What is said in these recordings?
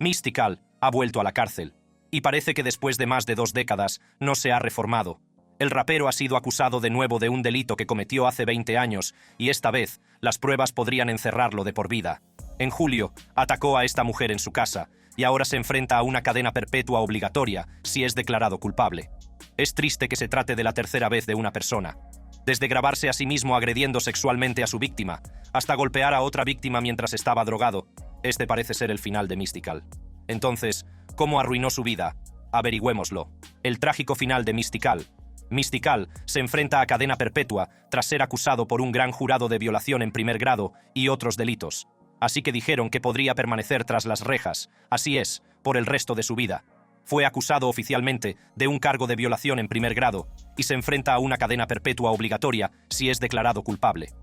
Mystikal ha vuelto a la cárcel, y parece que después de más de 2 décadas no se ha reformado. El rapero ha sido acusado de nuevo de un delito que cometió hace 20 años, y esta vez las pruebas podrían encerrarlo de por vida. En julio, atacó a esta mujer en su casa, y ahora se enfrenta a una cadena perpetua obligatoria si es declarado culpable. Es triste que se trate de la tercera vez de una persona. Desde grabarse a sí mismo agrediendo sexualmente a su víctima, hasta golpear a otra víctima mientras estaba drogado, este parece ser el final de Mystikal. Entonces, ¿cómo arruinó su vida? Averigüémoslo. El trágico final de Mystikal. Mystikal se enfrenta a cadena perpetua tras ser acusado por un gran jurado de violación en primer grado y otros delitos. Así que dijeron que podría permanecer tras las rejas, así es, por el resto de su vida. Fue acusado oficialmente de un cargo de violación en primer grado y se enfrenta a una cadena perpetua obligatoria si es declarado culpable.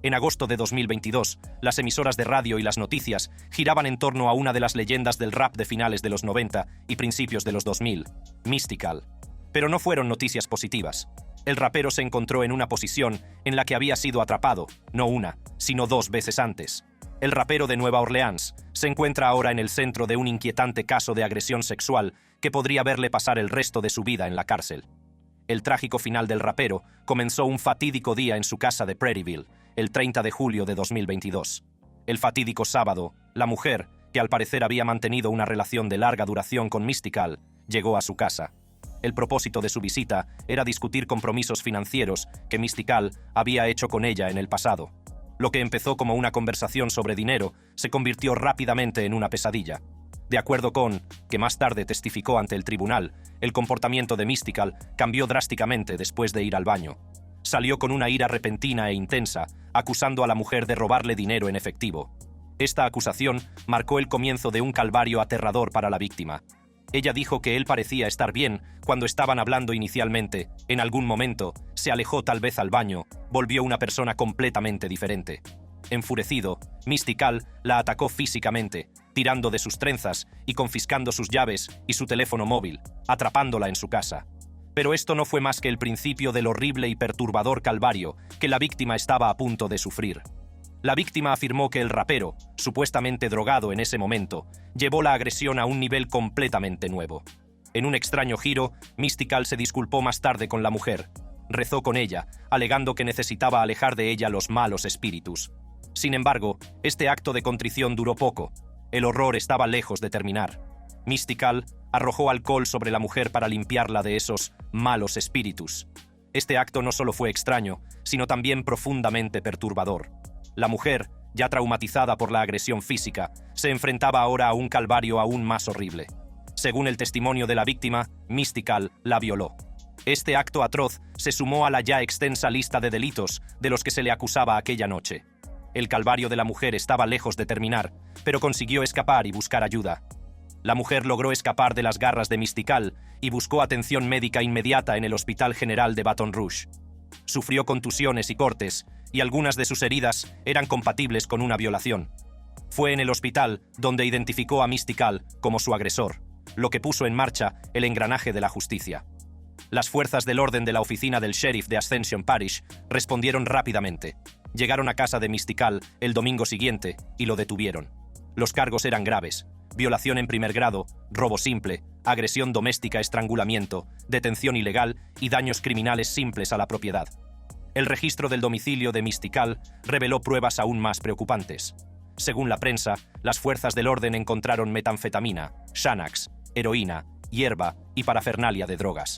En agosto de 2022, las emisoras de radio y las noticias giraban en torno a una de las leyendas del rap de finales de los 90 y principios de los 2000, Mystikal. Pero no fueron noticias positivas. El rapero se encontró en una posición en la que había sido atrapado, no una, sino 2 veces antes. El rapero de Nueva Orleans se encuentra ahora en el centro de un inquietante caso de agresión sexual que podría verle pasar el resto de su vida en la cárcel. El trágico final del rapero comenzó un fatídico día en su casa de Prairieville, el 30 de julio de 2022. El fatídico sábado, la mujer, que al parecer había mantenido una relación de larga duración con Mystikal, llegó a su casa. El propósito de su visita era discutir compromisos financieros que Mystikal había hecho con ella en el pasado. Lo que empezó como una conversación sobre dinero se convirtió rápidamente en una pesadilla. De acuerdo con, que más tarde testificó ante el tribunal, el comportamiento de Mystikal cambió drásticamente después de ir al baño. Salió con una ira repentina e intensa, acusando a la mujer de robarle dinero en efectivo. Esta acusación marcó el comienzo de un calvario aterrador para la víctima. Ella dijo que él parecía estar bien cuando estaban hablando inicialmente. En algún momento, se alejó tal vez al baño, volvió una persona completamente diferente. Enfurecido, Mystikal la atacó físicamente, tirando de sus trenzas y confiscando sus llaves y su teléfono móvil, atrapándola en su casa. Pero esto no fue más que el principio del horrible y perturbador calvario que la víctima estaba a punto de sufrir. La víctima afirmó que el rapero, supuestamente drogado en ese momento, llevó la agresión a un nivel completamente nuevo. En un extraño giro, Mystikal se disculpó más tarde con la mujer. Rezó con ella, alegando que necesitaba alejar de ella los malos espíritus. Sin embargo, este acto de contrición duró poco. El horror estaba lejos de terminar. Mystikal arrojó alcohol sobre la mujer para limpiarla de esos malos espíritus. Este acto no solo fue extraño, sino también profundamente perturbador. La mujer, ya traumatizada por la agresión física, se enfrentaba ahora a un calvario aún más horrible. Según el testimonio de la víctima, Mystikal la violó. Este acto atroz se sumó a la ya extensa lista de delitos de los que se le acusaba aquella noche. El calvario de la mujer estaba lejos de terminar, pero consiguió escapar y buscar ayuda. La mujer logró escapar de las garras de Mystikal y buscó atención médica inmediata en el Hospital General de Baton Rouge. Sufrió contusiones y cortes, y algunas de sus heridas eran compatibles con una violación. Fue en el hospital donde identificó a Mystikal como su agresor, lo que puso en marcha el engranaje de la justicia. Las fuerzas del orden de la oficina del sheriff de Ascension Parish respondieron rápidamente. Llegaron a casa de Mystikal el domingo siguiente y lo detuvieron. Los cargos eran graves: violación en primer grado, robo simple, agresión doméstica, estrangulamiento, detención ilegal y daños criminales simples a la propiedad. El registro del domicilio de Mystikal reveló pruebas aún más preocupantes. Según la prensa, las fuerzas del orden encontraron metanfetamina, Xanax, heroína, hierba y parafernalia de drogas.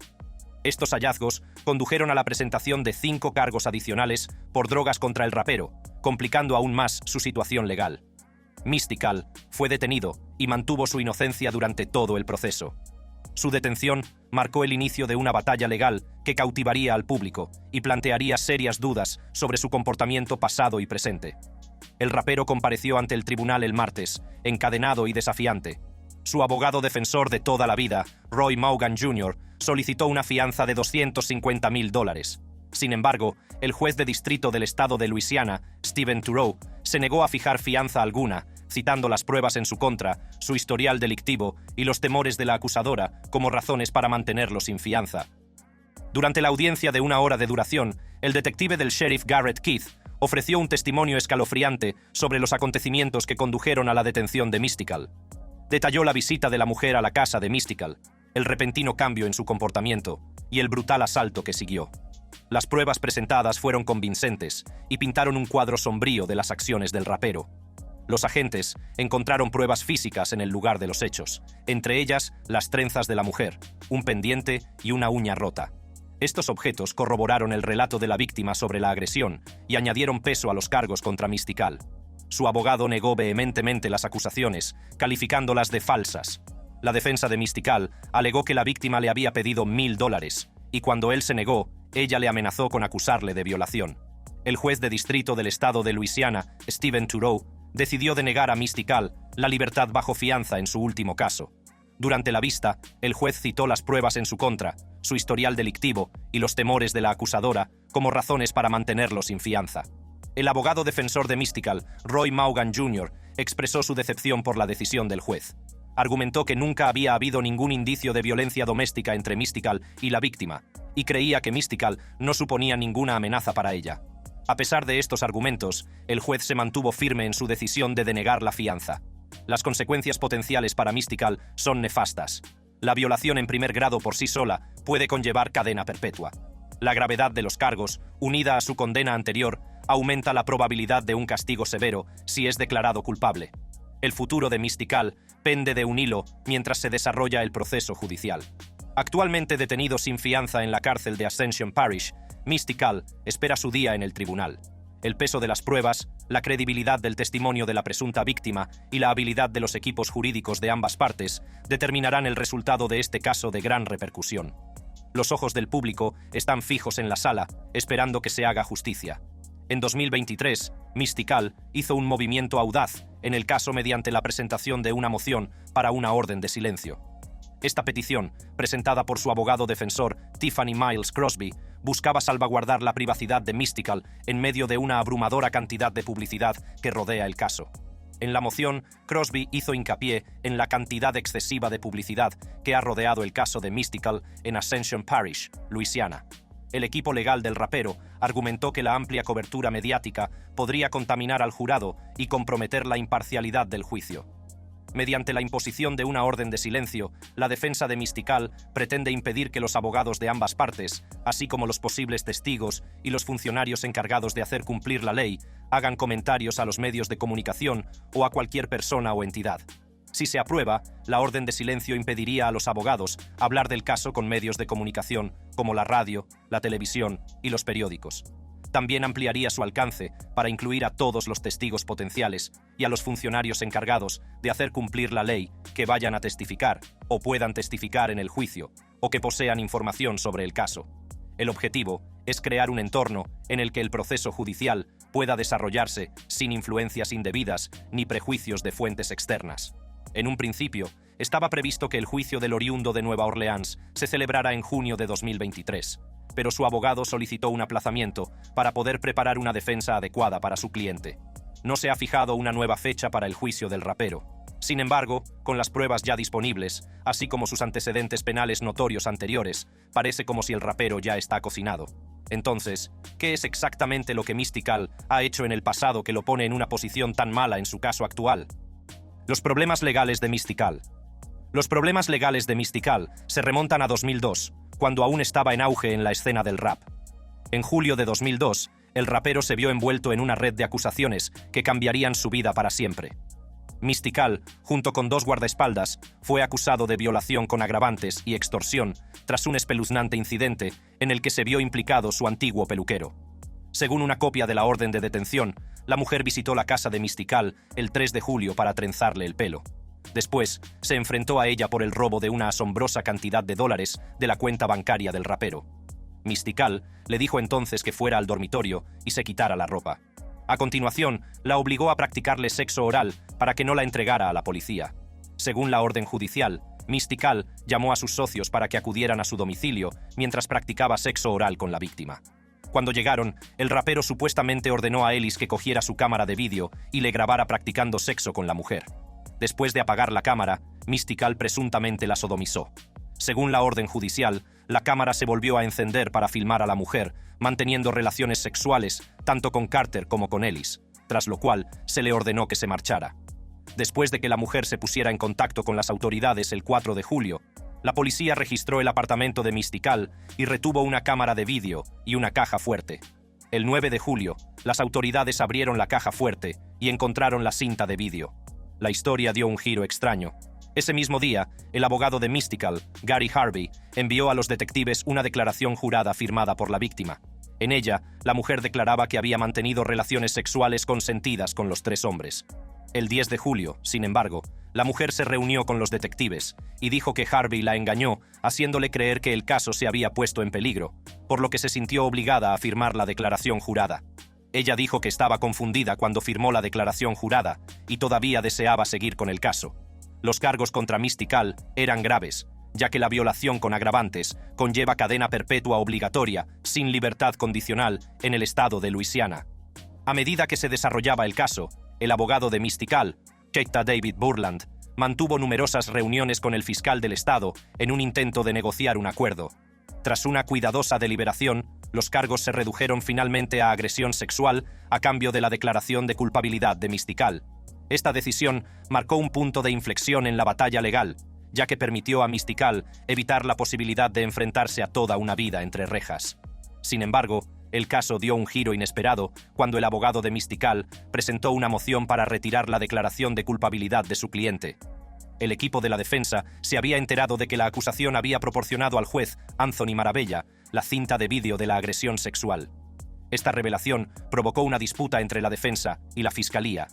Estos hallazgos condujeron a la presentación de 5 cargos adicionales por drogas contra el rapero, complicando aún más su situación legal. Mystikal fue detenido y mantuvo su inocencia durante todo el proceso. Su detención marcó el inicio de una batalla legal que cautivaría al público y plantearía serias dudas sobre su comportamiento pasado y presente. El rapero compareció ante el tribunal el martes, encadenado y desafiante. Su abogado defensor de toda la vida, Roy Maugan Jr., solicitó una fianza de $250,000. Sin embargo, el juez de distrito del estado de Luisiana, Stephen Turow, se negó a fijar fianza alguna, citando las pruebas en su contra, su historial delictivo y los temores de la acusadora como razones para mantenerlo sin fianza. Durante la audiencia de 1 hora de duración, el detective del sheriff Garrett Keith ofreció un testimonio escalofriante sobre los acontecimientos que condujeron a la detención de Mystikal. Detalló la visita de la mujer a la casa de Mystical, el repentino cambio en su comportamiento y el brutal asalto que siguió. Las pruebas presentadas fueron convincentes y pintaron un cuadro sombrío de las acciones del rapero. Los agentes encontraron pruebas físicas en el lugar de los hechos, entre ellas las trenzas de la mujer, un pendiente y una uña rota. Estos objetos corroboraron el relato de la víctima sobre la agresión y añadieron peso a los cargos contra Mystical. Su abogado negó vehementemente las acusaciones, calificándolas de falsas. La defensa de Mystical alegó que la víctima le había pedido $1,000 y cuando él se negó, ella le amenazó con acusarle de violación. El juez de distrito del estado de Luisiana, Stephen Turow, decidió denegar a Mystical la libertad bajo fianza en su último caso. Durante la vista, el juez citó las pruebas en su contra, su historial delictivo y los temores de la acusadora como razones para mantenerlo sin fianza. El abogado defensor de Mystical, Roy Maugan Jr., expresó su decepción por la decisión del juez. Argumentó que nunca había habido ningún indicio de violencia doméstica entre Mystical y la víctima, y creía que Mystical no suponía ninguna amenaza para ella. A pesar de estos argumentos, el juez se mantuvo firme en su decisión de denegar la fianza. Las consecuencias potenciales para Mystical son nefastas. La violación en primer grado por sí sola puede conllevar cadena perpetua. La gravedad de los cargos, unida a su condena anterior, aumenta la probabilidad de un castigo severo si es declarado culpable. El futuro de Mystical pende de un hilo mientras se desarrolla el proceso judicial. Actualmente detenido sin fianza en la cárcel de Ascension Parish, Mystical espera su día en el tribunal. El peso de las pruebas, la credibilidad del testimonio de la presunta víctima y la habilidad de los equipos jurídicos de ambas partes determinarán el resultado de este caso de gran repercusión. Los ojos del público están fijos en la sala, esperando que se haga justicia. En 2023, Mystical hizo un movimiento audaz en el caso mediante la presentación de una moción para una orden de silencio. Esta petición, presentada por su abogado defensor Tiffany Miles Crosby, buscaba salvaguardar la privacidad de Mystical en medio de una abrumadora cantidad de publicidad que rodea el caso. En la moción, Crosby hizo hincapié en la cantidad excesiva de publicidad que ha rodeado el caso de Mystical en Ascension Parish, Luisiana. El equipo legal del rapero argumentó que la amplia cobertura mediática podría contaminar al jurado y comprometer la imparcialidad del juicio. Mediante la imposición de una orden de silencio, la defensa de Mystical pretende impedir que los abogados de ambas partes, así como los posibles testigos y los funcionarios encargados de hacer cumplir la ley, hagan comentarios a los medios de comunicación o a cualquier persona o entidad. Si se aprueba, la orden de silencio impediría a los abogados hablar del caso con medios de comunicación como la radio, la televisión y los periódicos. También ampliaría su alcance para incluir a todos los testigos potenciales y a los funcionarios encargados de hacer cumplir la ley que vayan a testificar o puedan testificar en el juicio o que posean información sobre el caso. El objetivo es crear un entorno en el que el proceso judicial pueda desarrollarse sin influencias indebidas ni prejuicios de fuentes externas. En un principio, estaba previsto que el juicio del oriundo de Nueva Orleans se celebrara en junio de 2023, pero su abogado solicitó un aplazamiento para poder preparar una defensa adecuada para su cliente. No se ha fijado una nueva fecha para el juicio del rapero. Sin embargo, con las pruebas ya disponibles, así como sus antecedentes penales notorios anteriores, parece como si el rapero ya está cocinado. Entonces, ¿qué es exactamente lo que Mystical ha hecho en el pasado que lo pone en una posición tan mala en su caso actual? Los problemas legales de Mystical. Los problemas legales de Mystical se remontan a 2002, cuando aún estaba en auge en la escena del rap. En julio de 2002, el rapero se vio envuelto en una red de acusaciones que cambiarían su vida para siempre. Mystical, junto con 2 guardaespaldas, fue acusado de violación con agravantes y extorsión tras un espeluznante incidente en el que se vio implicado su antiguo peluquero. Según una copia de la orden de detención, la mujer visitó la casa de Mystical el 3 de julio para trenzarle el pelo. Después, se enfrentó a ella por el robo de una asombrosa cantidad de dólares de la cuenta bancaria del rapero. Mystical le dijo entonces que fuera al dormitorio y se quitara la ropa. A continuación, la obligó a practicarle sexo oral para que no la entregara a la policía. Según la orden judicial, Mystical llamó a sus socios para que acudieran a su domicilio mientras practicaba sexo oral con la víctima. Cuando llegaron, el rapero supuestamente ordenó a Ellis que cogiera su cámara de vídeo y le grabara practicando sexo con la mujer. Después de apagar la cámara, Mystical presuntamente la sodomizó. Según la orden judicial, la cámara se volvió a encender para filmar a la mujer, manteniendo relaciones sexuales tanto con Carter como con Ellis, tras lo cual se le ordenó que se marchara. Después de que la mujer se pusiera en contacto con las autoridades el 4 de julio, la policía registró el apartamento de Mystical y retuvo una cámara de vídeo y una caja fuerte. El 9 de julio, las autoridades abrieron la caja fuerte y encontraron la cinta de vídeo. La historia dio un giro extraño. Ese mismo día, el abogado de Mystical, Gary Harvey, envió a los detectives una declaración jurada firmada por la víctima. En ella, la mujer declaraba que había mantenido relaciones sexuales consentidas con los 3 hombres. El 10 de julio, sin embargo, la mujer se reunió con los detectives y dijo que Harvey la engañó, haciéndole creer que el caso se había puesto en peligro, por lo que se sintió obligada a firmar la declaración jurada. Ella dijo que estaba confundida cuando firmó la declaración jurada y todavía deseaba seguir con el caso. Los cargos contra Mystical eran graves, ya que la violación con agravantes conlleva cadena perpetua obligatoria, sin libertad condicional, en el estado de Luisiana. A medida que se desarrollaba el caso, el abogado de Mystical, Keita David Burland, mantuvo numerosas reuniones con el fiscal del estado en un intento de negociar un acuerdo. Tras una cuidadosa deliberación, los cargos se redujeron finalmente a agresión sexual a cambio de la declaración de culpabilidad de Mystical. Esta decisión marcó un punto de inflexión en la batalla legal, ya que permitió a Mystical evitar la posibilidad de enfrentarse a toda una vida entre rejas. Sin embargo, el caso dio un giro inesperado cuando el abogado de Mystical presentó una moción para retirar la declaración de culpabilidad de su cliente. El equipo de la defensa se había enterado de que la acusación había proporcionado al juez Anthony Maravella la cinta de vídeo de la agresión sexual. Esta revelación provocó una disputa entre la defensa y la fiscalía.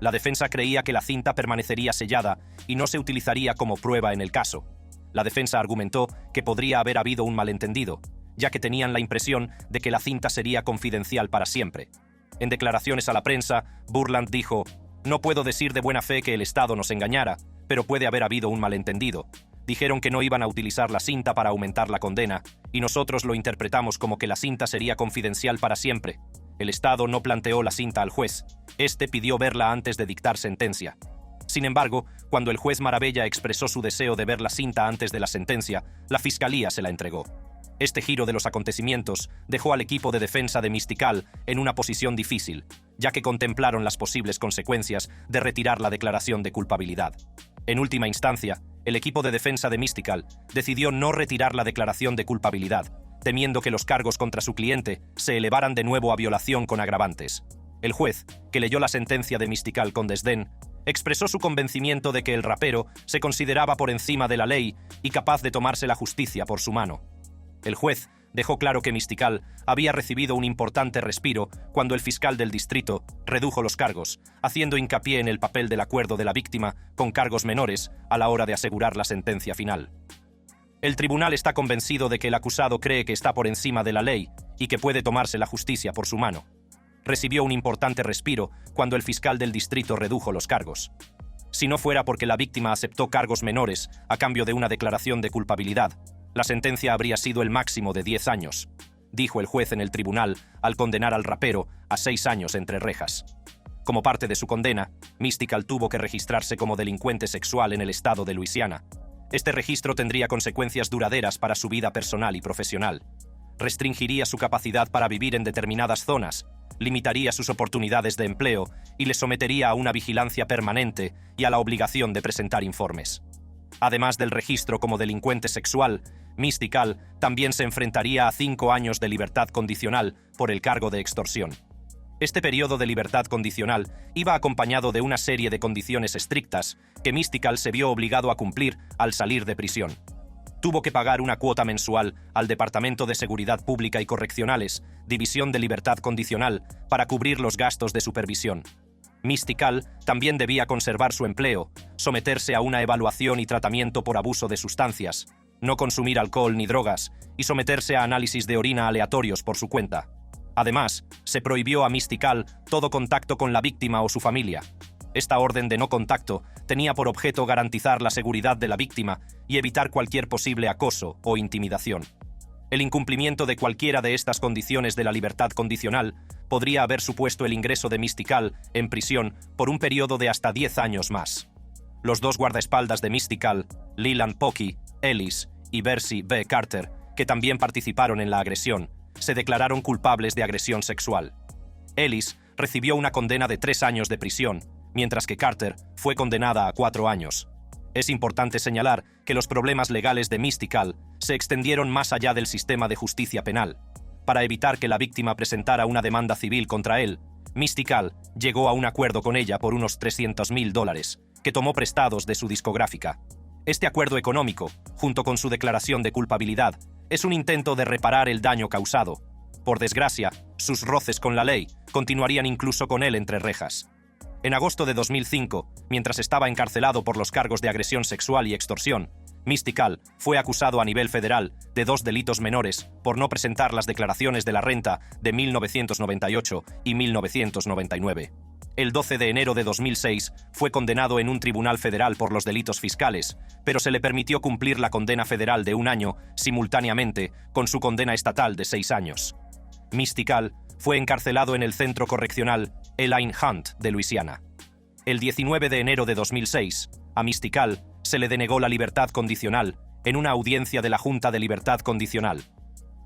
La defensa creía que la cinta permanecería sellada y no se utilizaría como prueba en el caso. La defensa argumentó que podría haber habido un malentendido, ya que tenían la impresión de que la cinta sería confidencial para siempre. En declaraciones a la prensa, Burland dijo: «No puedo decir de buena fe que el Estado nos engañara, pero puede haber habido un malentendido. Dijeron que no iban a utilizar la cinta para aumentar la condena, y nosotros lo interpretamos como que la cinta sería confidencial para siempre. El Estado no planteó la cinta al juez. Este pidió verla antes de dictar sentencia». Sin embargo, cuando el juez Maravella expresó su deseo de ver la cinta antes de la sentencia, la fiscalía se la entregó. Este giro de los acontecimientos dejó al equipo de defensa de Mystical en una posición difícil, ya que contemplaron las posibles consecuencias de retirar la declaración de culpabilidad. En última instancia, el equipo de defensa de Mystical decidió no retirar la declaración de culpabilidad, temiendo que los cargos contra su cliente se elevaran de nuevo a violación con agravantes. El juez, que leyó la sentencia de Mystical con desdén, expresó su convencimiento de que el rapero se consideraba por encima de la ley y capaz de tomarse la justicia por su mano. El juez dejó claro que Mystical había recibido un importante respiro cuando el fiscal del distrito redujo los cargos, haciendo hincapié en el papel del acuerdo de la víctima con cargos menores a la hora de asegurar la sentencia final. El tribunal está convencido de que el acusado cree que está por encima de la ley y que puede tomarse la justicia por su mano. Recibió un importante respiro cuando el fiscal del distrito redujo los cargos. Si no fuera porque la víctima aceptó cargos menores a cambio de una declaración de culpabilidad, la sentencia habría sido el máximo de 10 años, dijo el juez en el tribunal al condenar al rapero a 6 años entre rejas. Como parte de su condena, Mystical tuvo que registrarse como delincuente sexual en el estado de Luisiana. Este registro tendría consecuencias duraderas para su vida personal y profesional. Restringiría su capacidad para vivir en determinadas zonas, limitaría sus oportunidades de empleo y le sometería a una vigilancia permanente y a la obligación de presentar informes. Además del registro como delincuente sexual, Mystical también se enfrentaría a 5 años de libertad condicional por el cargo de extorsión. Este periodo de libertad condicional iba acompañado de una serie de condiciones estrictas que Mystical se vio obligado a cumplir al salir de prisión. Tuvo que pagar una cuota mensual al Departamento de Seguridad Pública y Correccionales, División de Libertad Condicional, para cubrir los gastos de supervisión. Mystical también debía conservar su empleo, someterse a una evaluación y tratamiento por abuso de sustancias, no consumir alcohol ni drogas y someterse a análisis de orina aleatorios por su cuenta. Además, se prohibió a Mystical todo contacto con la víctima o su familia. Esta orden de no contacto tenía por objeto garantizar la seguridad de la víctima y evitar cualquier posible acoso o intimidación. El incumplimiento de cualquiera de estas condiciones de la libertad condicional podría haber supuesto el ingreso de Mystical en prisión por un periodo de hasta 10 años más. Los 2 guardaespaldas de Mystical, Leland Pocky, Ellis y Bercy B. Carter, que también participaron en la agresión, se declararon culpables de agresión sexual. Ellis recibió una condena de 3 años de prisión, mientras que Carter fue condenada a 4 años. Es importante señalar que los problemas legales de Mystical se extendieron más allá del sistema de justicia penal. Para evitar que la víctima presentara una demanda civil contra él, Mystical llegó a un acuerdo con ella por unos $300,000, que tomó prestados de su discográfica. Este acuerdo económico, junto con su declaración de culpabilidad, es un intento de reparar el daño causado. Por desgracia, sus roces con la ley continuarían incluso con él entre rejas. En agosto de 2005, mientras estaba encarcelado por los cargos de agresión sexual y extorsión, Mystical fue acusado a nivel federal de 2 delitos menores por no presentar las declaraciones de la renta de 1998 y 1999. El 12 de enero de 2006 fue condenado en un tribunal federal por los delitos fiscales, pero se le permitió cumplir la condena federal de 1 año simultáneamente con su condena estatal de 6 años. Mystical fue encarcelado en el centro correccional Elaine Hunt de Luisiana. El 19 de enero de 2006, a Mystical se le denegó la libertad condicional en una audiencia de la Junta de Libertad Condicional.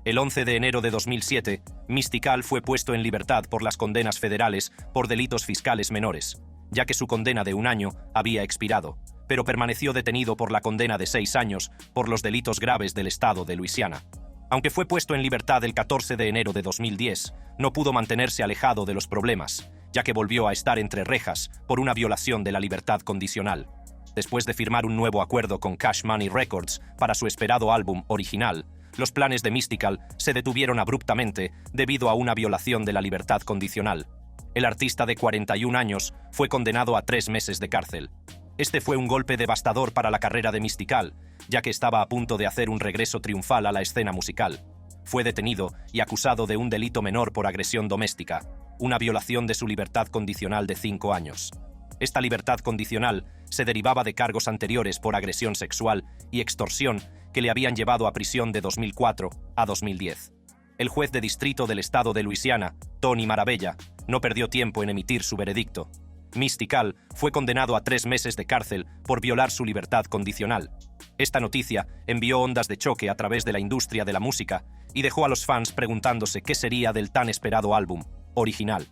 El 11 de enero de 2007, Mystical fue puesto en libertad por las condenas federales por delitos fiscales menores, ya que su condena de 1 año había expirado, pero permaneció detenido por la condena de 6 años por los delitos graves del estado de Luisiana. Aunque fue puesto en libertad el 14 de enero de 2010, no pudo mantenerse alejado de los problemas, ya que volvió a estar entre rejas por una violación de la libertad condicional. Después de firmar un nuevo acuerdo con Cash Money Records para su esperado álbum original, los planes de Mystical se detuvieron abruptamente debido a una violación de la libertad condicional. El artista de 41 años fue condenado a 3 meses de cárcel. Este fue un golpe devastador para la carrera de Mystical, ya que estaba a punto de hacer un regreso triunfal a la escena musical. Fue detenido y acusado de un delito menor por agresión doméstica, una violación de su libertad condicional de 5 años. Esta libertad condicional se derivaba de cargos anteriores por agresión sexual y extorsión que le habían llevado a prisión de 2004 a 2010. El juez de distrito del estado de Luisiana, Tony Maravella, no perdió tiempo en emitir su veredicto. Mystical fue condenado a 3 meses de cárcel por violar su libertad condicional. Esta noticia envió ondas de choque a través de la industria de la música y dejó a los fans preguntándose qué sería del tan esperado álbum original.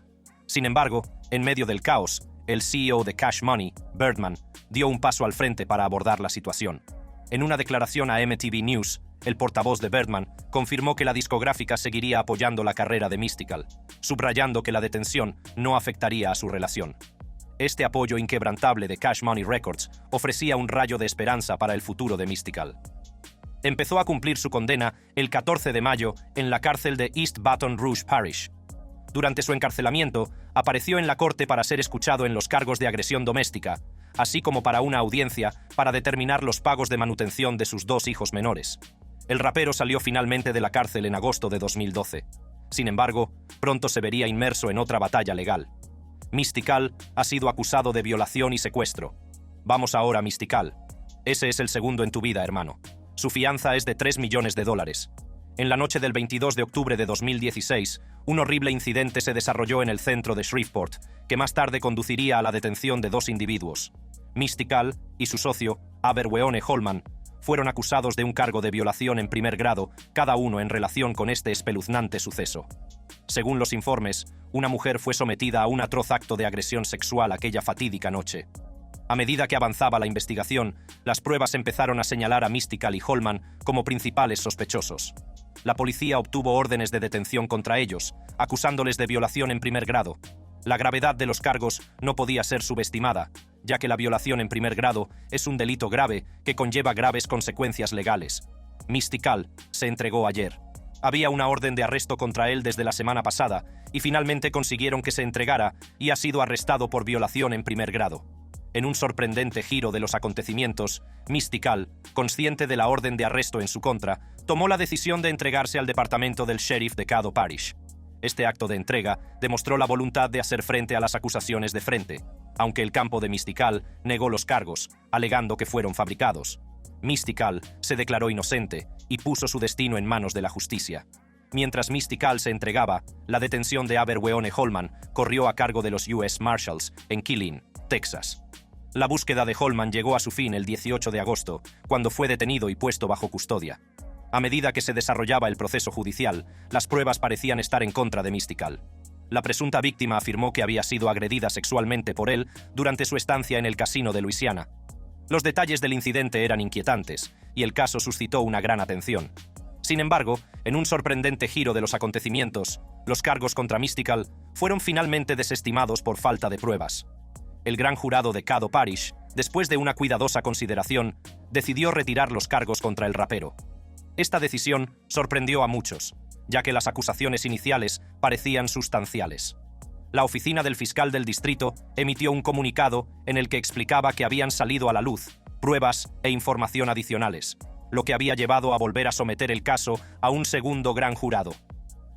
Sin embargo, en medio del caos, el CEO de Cash Money, Birdman, dio un paso al frente para abordar la situación. En una declaración a MTV News, el portavoz de Birdman confirmó que la discográfica seguiría apoyando la carrera de Mystical, subrayando que la detención no afectaría a su relación. Este apoyo inquebrantable de Cash Money Records ofrecía un rayo de esperanza para el futuro de Mystical. Empezó a cumplir su condena el 14 de mayo en la cárcel de East Baton Rouge Parish. Durante su encarcelamiento, apareció en la corte para ser escuchado en los cargos de agresión doméstica, así como para una audiencia para determinar los pagos de manutención de sus 2 hijos menores. El rapero salió finalmente de la cárcel en agosto de 2012. Sin embargo, pronto se vería inmerso en otra batalla legal. Mystical ha sido acusado de violación y secuestro. Vamos ahora, Mystical. Ese es el segundo en tu vida, hermano. Su fianza es de $3 millones. En la noche del 22 de octubre de 2016, un horrible incidente se desarrolló en el centro de Shreveport, que más tarde conduciría a la detención de 2 individuos. Mystical y su socio, Aberweone Holman, fueron acusados de un cargo de violación en primer grado, cada uno en relación con este espeluznante suceso. Según los informes, una mujer fue sometida a un atroz acto de agresión sexual aquella fatídica noche. A medida que avanzaba la investigación, las pruebas empezaron a señalar a Mystical y Holman como principales sospechosos. La policía obtuvo órdenes de detención contra ellos, acusándoles de violación en primer grado. La gravedad de los cargos no podía ser subestimada, ya que la violación en primer grado es un delito grave que conlleva graves consecuencias legales. Mystical se entregó ayer. Había una orden de arresto contra él desde la semana pasada y finalmente consiguieron que se entregara y ha sido arrestado por violación en primer grado. En un sorprendente giro de los acontecimientos, Mystical, consciente de la orden de arresto en su contra, tomó la decisión de entregarse al departamento del sheriff de Caddo Parish. Este acto de entrega demostró la voluntad de hacer frente a las acusaciones de frente, aunque el campo de Mystical negó los cargos, alegando que fueron fabricados. Mystical se declaró inocente y puso su destino en manos de la justicia. Mientras Mystical se entregaba, la detención de Aberweone Holman corrió a cargo de los US Marshals en Killeen, Texas. La búsqueda de Holman llegó a su fin el 18 de agosto, cuando fue detenido y puesto bajo custodia. A medida que se desarrollaba el proceso judicial, las pruebas parecían estar en contra de Mystical. La presunta víctima afirmó que había sido agredida sexualmente por él durante su estancia en el casino de Luisiana. Los detalles del incidente eran inquietantes, y el caso suscitó una gran atención. Sin embargo, en un sorprendente giro de los acontecimientos, los cargos contra Mystikal fueron finalmente desestimados por falta de pruebas. El gran jurado de Caddo Parish, después de una cuidadosa consideración, decidió retirar los cargos contra el rapero. Esta decisión sorprendió a muchos, ya que las acusaciones iniciales parecían sustanciales. La oficina del fiscal del distrito emitió un comunicado en el que explicaba que habían salido a la luz pruebas e información adicionales, lo que había llevado a volver a someter el caso a un segundo gran jurado.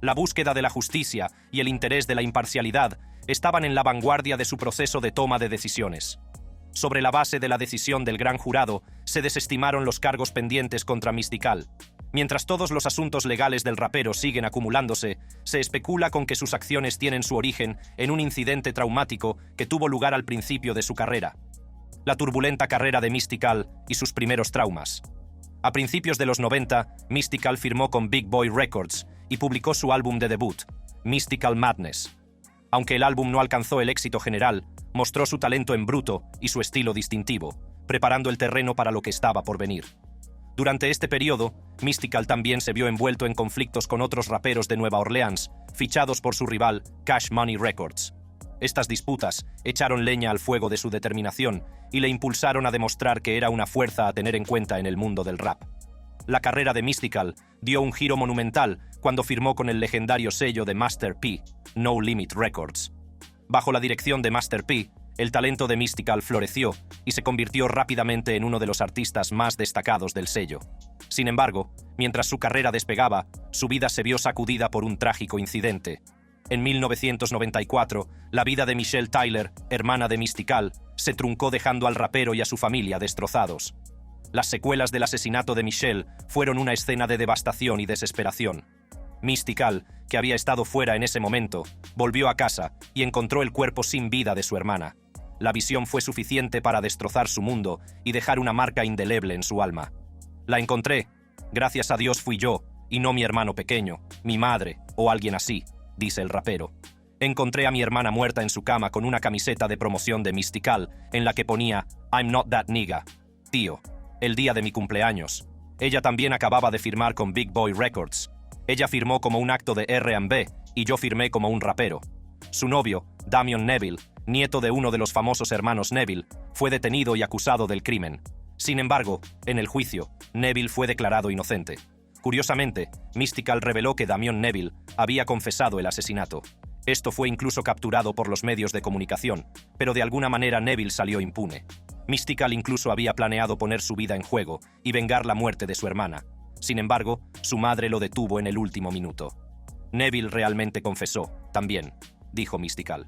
La búsqueda de la justicia y el interés de la imparcialidad estaban en la vanguardia de su proceso de toma de decisiones. Sobre la base de la decisión del gran jurado, se desestimaron los cargos pendientes contra Mystikal. Mientras todos los asuntos legales del rapero siguen acumulándose, se especula con que sus acciones tienen su origen en un incidente traumático que tuvo lugar al principio de su carrera. La turbulenta carrera de Mystikal y sus primeros traumas. A principios de los 90, Mystikal firmó con Big Boy Records y publicó su álbum de debut, Mystical Madness. Aunque el álbum no alcanzó el éxito general, mostró su talento en bruto y su estilo distintivo, preparando el terreno para lo que estaba por venir. Durante este periodo, Mystikal también se vio envuelto en conflictos con otros raperos de Nueva Orleans, fichados por su rival Cash Money Records. Estas disputas echaron leña al fuego de su determinación y le impulsaron a demostrar que era una fuerza a tener en cuenta en el mundo del rap. La carrera de Mystikal dio un giro monumental cuando firmó con el legendario sello de Master P, No Limit Records. Bajo la dirección de Master P, el talento de Mystikal floreció y se convirtió rápidamente en uno de los artistas más destacados del sello. Sin embargo, mientras su carrera despegaba, su vida se vio sacudida por un trágico incidente. En 1994, la vida de Michelle Tyler, hermana de Mystikal, se truncó dejando al rapero y a su familia destrozados. Las secuelas del asesinato de Michelle fueron una escena de devastación y desesperación. Mystikal, que había estado fuera en ese momento, volvió a casa y encontró el cuerpo sin vida de su hermana. La visión fue suficiente para destrozar su mundo y dejar una marca indeleble en su alma. La encontré. Gracias a Dios fui yo, y no mi hermano pequeño, mi madre o alguien así, dice el rapero. Encontré a mi hermana muerta en su cama con una camiseta de promoción de Mystikal en la que ponía I'm not that nigga. Tío, el día de mi cumpleaños. Ella también acababa de firmar con Big Boy Records. Ella firmó como un acto de R&B y yo firmé como un rapero. Su novio, Damian Neville, nieto de uno de los famosos hermanos Neville, fue detenido y acusado del crimen. Sin embargo, en el juicio, Neville fue declarado inocente. Curiosamente, Mystikal reveló que Damian Neville había confesado el asesinato. Esto fue incluso capturado por los medios de comunicación, pero de alguna manera Neville salió impune. Mystikal incluso había planeado poner su vida en juego y vengar la muerte de su hermana. Sin embargo, su madre lo detuvo en el último minuto. Neville realmente confesó, también, dijo Mystikal.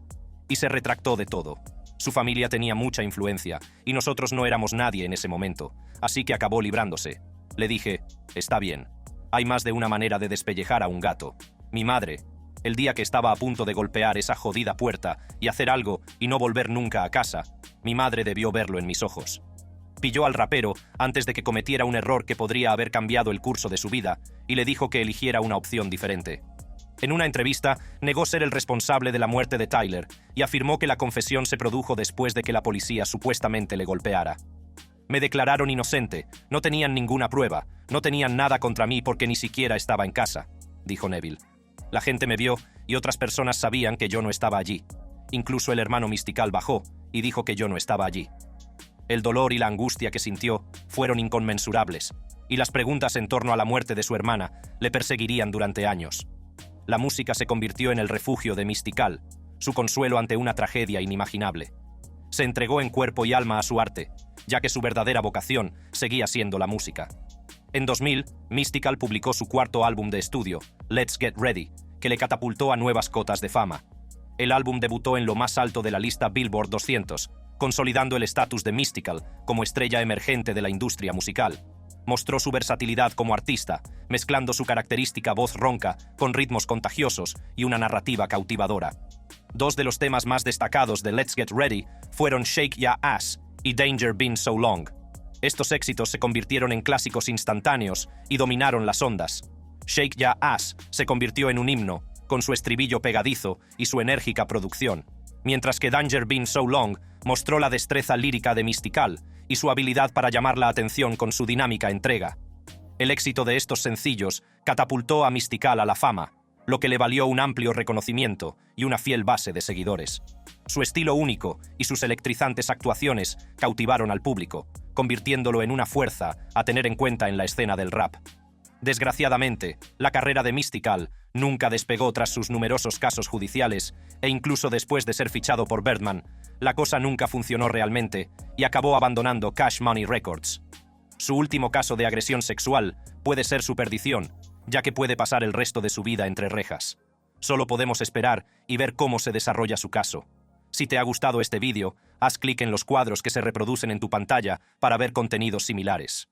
Y se retractó de todo. Su familia tenía mucha influencia, y nosotros no éramos nadie en ese momento, así que acabó librándose. Le dije, está bien. Hay más de una manera de despellejar a un gato. Mi madre, el día que estaba a punto de golpear esa jodida puerta y hacer algo y no volver nunca a casa, mi madre debió verlo en mis ojos. Pilló al rapero antes de que cometiera un error que podría haber cambiado el curso de su vida y le dijo que eligiera una opción diferente. En una entrevista, negó ser el responsable de la muerte de Tyler y afirmó que la confesión se produjo después de que la policía supuestamente le golpeara. Me declararon inocente, no tenían ninguna prueba, no tenían nada contra mí porque ni siquiera estaba en casa, dijo Neville. La gente me vio y otras personas sabían que yo no estaba allí. Incluso el hermano Mystikal bajó y dijo que yo no estaba allí. El dolor y la angustia que sintió fueron inconmensurables, y las preguntas en torno a la muerte de su hermana le perseguirían durante años. La música se convirtió en el refugio de Mystikal, su consuelo ante una tragedia inimaginable. Se entregó en cuerpo y alma a su arte, ya que su verdadera vocación seguía siendo la música. En 2000, Mystikal publicó su cuarto álbum de estudio, Let's Get Ready, que le catapultó a nuevas cotas de fama. El álbum debutó en lo más alto de la lista Billboard 200, consolidando el estatus de Mystikal como estrella emergente de la industria musical. Mostró su versatilidad como artista, mezclando su característica voz ronca con ritmos contagiosos y una narrativa cautivadora. Dos de los temas más destacados de Let's Get Ready fueron Shake Ya Ass y Danger Been So Long. Estos éxitos se convirtieron en clásicos instantáneos y dominaron las ondas. Shake Ya Ass se convirtió en un himno, con su estribillo pegadizo y su enérgica producción, mientras que Danger Been So Long mostró la destreza lírica de Mystical y su habilidad para llamar la atención con su dinámica entrega. El éxito de estos sencillos catapultó a Mystical a la fama, lo que le valió un amplio reconocimiento y una fiel base de seguidores. Su estilo único y sus electrizantes actuaciones cautivaron al público, convirtiéndolo en una fuerza a tener en cuenta en la escena del rap. Desgraciadamente, la carrera de Mystical nunca despegó tras sus numerosos casos judiciales e incluso después de ser fichado por Birdman, la cosa nunca funcionó realmente y acabó abandonando Cash Money Records. Su último caso de agresión sexual puede ser su perdición, ya que puede pasar el resto de su vida entre rejas. Solo podemos esperar y ver cómo se desarrolla su caso. Si te ha gustado este vídeo, haz clic en los cuadros que se reproducen en tu pantalla para ver contenidos similares.